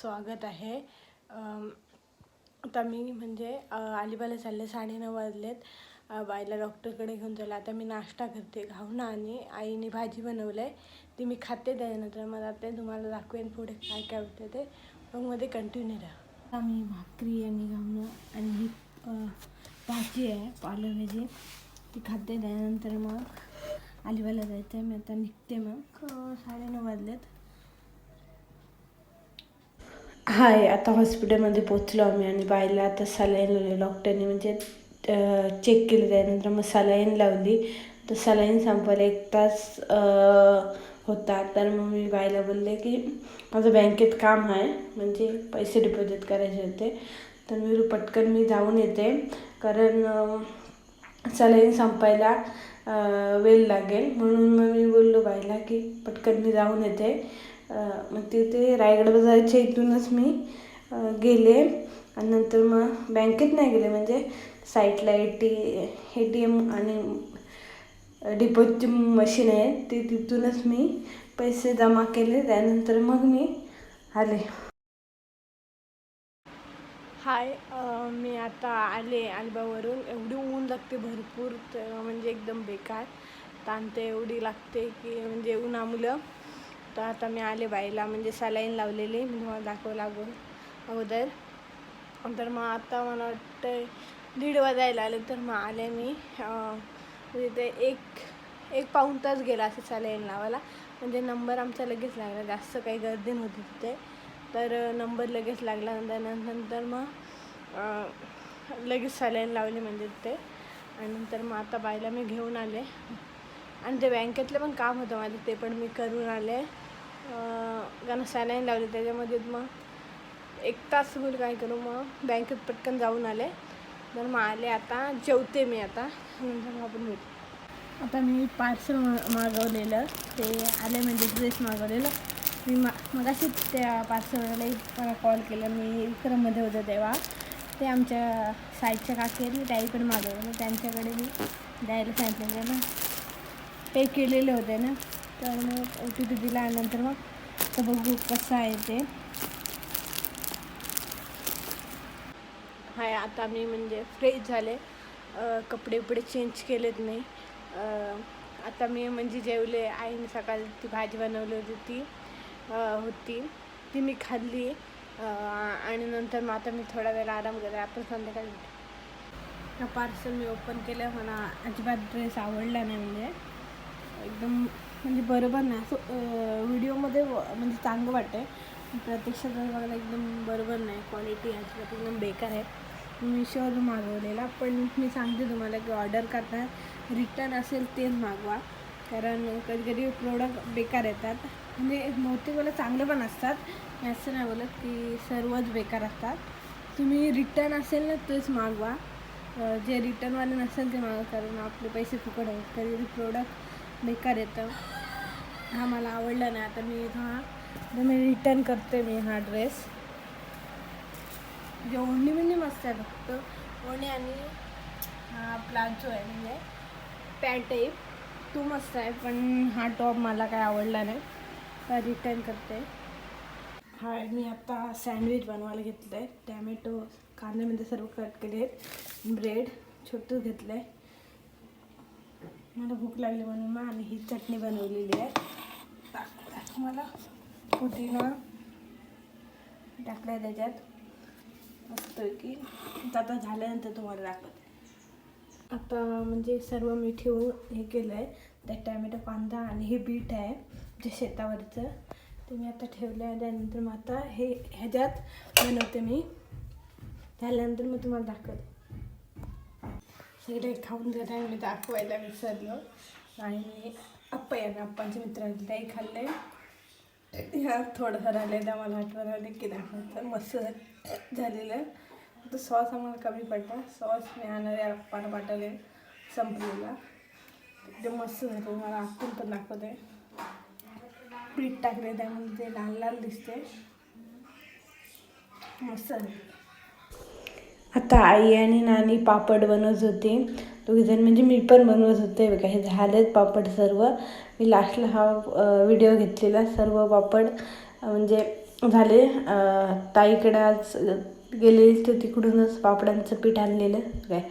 स्वागत आहे. आता मी म्हणजे अलिबागला चालले, 9:30 वाजलेत. बाईला डॉक्टरकडे घेऊन चालले. आता मी नाश्ता करते घाऊन आणि आईने भाजी बनवलं आहे ती मी खाते. त्यानंतर मला ते तुम्हाला दाखवेन पुढे काय काय होते ते, मग मध्ये कंटिन्यू राहा. मी भाकरी आणि घाऊन आणि ही भाजी आहे पालक भाजी ती खाते. त्यानंतर मग अलिबागला जायचं आहे. मी आता निघते. मग 9:30 वाजलेत. हाय, आता हॉस्पिटलमध्ये पोचलो आम्ही आणि बाईला आता सलाईन लावली डॉक्टरने, म्हणजे चेक केलं. त्यानंतर मग सलाईन लावली. तर सलाईन संपायला 1 तास होता. तर मग मी बाईला बोलले की माझं बँकेत काम आहे, म्हणजे पैसे डिपॉझिट करायचे होते, तर पटकन मी जाऊन येते, कारण सलाईन संपायला वेळ लागेल. म्हणून मग मी बोललो बाईला की पटकन मी जाऊन येते. मग तिथे रायगड बाजारच्या इथूनच मी गेले आणि नंतर मग बँकेत नाही गेले, म्हणजे साईटला ATM आणि डिपॉझिट मशीन आहे ती, तिथूनच मी पैसे जमा केले. त्यानंतर मग मी आले. हाय, मी आता आले अलिबागवरून. एवढी ऊन लागते भरपूर, म्हणजे एकदम बेकार ताणते एवढी लागते की म्हणजे उन्हामुळं. तर आता मी आले बाईला, म्हणजे सलाईन लावलेली मी तुम्हाला दाखवलं अगोदर. तर मग आता मला वाटतं 1:30 वाजायला आले. तर मग आले मी, म्हणजे ते एक पाऊण तास गेला असं सलाईन लावायला. म्हणजे नंबर आमचा लगेच लागला, जास्त काही गर्दी नव्हती तिथे, तर नंबर लगेच लागला. नंतर मग लगेच सलाईन लावली म्हणजे तिथे. आणि नंतर मग आता बाईला मी घेऊन आले आणि ते बँकेतलं पण काम होतं माझं, ते पण मी करून आले. कारण सलाईन लावली त्याच्यामध्ये मग 1 तास होईल काय करू. मग बँकेत पटकन जाऊन आले. तर मग आले, आता जेवते मी आता, नंतर मग आपण भेटू. आता मी पार्सल मागवलेलं ते आले, म्हणजे ड्रेस मागवलेलं मी मगाशी त्या पार्सलवाल्याला मला कॉल केला. मी विक्रममध्ये होते तेव्हा. ते आमच्या साईडच्या काकी आहेत, मी त्याही पण मागवलं. मग त्यांच्याकडे मी द्यायला सांगितलेलं ना, पे केलेले होते ना, तर मग OTP दिला. आणि नंतर मग तर बघू कसं आहे ते. हाय, आता मी म्हणजे फ्रेश झाले, कपडे चेंज केलेत मी. आता मी म्हणजे जेवले. आईने सकाळी ती भाजी बनवली होती ती मी खाल्ली. आणि नंतर मग आता मी थोडा वेळ आराम केला. आपण संध्याकाळी हा पार्सल मी ओपन केलं. मला अजिबात ड्रेस आवडला नाही, म्हणजे एकदम म्हणजे बरोबर नाही. असं व्हिडिओमध्ये म्हणजे चांगलं वाटतं, प्रत्यक्षात बघायला एकदम बरोबर नाही. क्वालिटी अजिबात एकदम बेकार आहे. मिशोवरून मागवलेला. पण मी सांगते तुम्हाला की ऑर्डर करताना रिटर्न असेल तेच मागवा, कारण कधी कधी प्रोडक्ट बेकार येतात. म्हणजे बहुतेक वेळेला चांगले पण असतात, मी असं नाही बोलत की सर्वच बेकार असतात. तुम्ही रिटर्न असेल ना तेच मागवा, जे रिटर्नवाले नसेल ते मागवा, कारण आपले पैसे फुकट आहेत. कधी कधी प्रोडक्ट बेकार येतं. हा मला आवडला नाही. आता मी रिटर्न करते मी हा ड्रेस. जे ओढणी म्हणजे मस्त आहे, फक्त ओढणी आणि हा प्लाझो आहे, म्हणजे पॅन्ट टाईप, तो मस्त आहे. पण हा टॉप मला काय आवडला नाही, तर रिटर्न करते. हा, मी आता सँडविच बनवायला घेतलं आहे. टॅमॅटो कांद्यामध्ये सर्व कट केले आहेत. ब्रेड छोटं घेतलं आहे, मला भूक लागली म्हणून. मग आणि ही चटणी बनवलेली आहे, मला पुदिना टाकलं आहे त्याच्यात मस्त की. आता झाल्यानंतर तुम्हाला दाखवते. आता म्हणजे सर्व मी ठेवून हे केलं आहे. त्यात टॅमॅटो, कांदा आणि हे बीट आहे जे शेतावरचं, ते मी आता ठेवलं आहे. त्यानंतर मग आता ह्याच्यात बनवते मी. झाल्यानंतर मग तुम्हाला दाखवते. सगळे खाऊन झालं आहे, मी दाखवायला विसरलो. आणि अप्पांच्या मित्रांनी त्याही खाल्लं आहे. ह्या थोडंसं राहिलं आहे, मला आठवण आली की दाखवायचं. मस्त झालेलं. तर सॉस आम्हाला कमी पडला, सॉस मी आणणारे अप्पाला पाठवले संपलेला. एकदम मस्त झालं, मला आपण पण दाखवते. पीठ टाकले त्यामुळे ते लाल लाल दिसते, मस्त झालं. आता आई आणि नानी पापड बनवत होती दोघीजण, म्हणजे मी पण बनवत होते बघा. हे झालेत पापड सर्व. मी लास्टला हा व्हिडिओ घेतलेला. सर्व पापड म्हणजे झाले. ताईकडे आज गेलेली तर तिकडूनच पापडांचं पीठ आणलेलं काय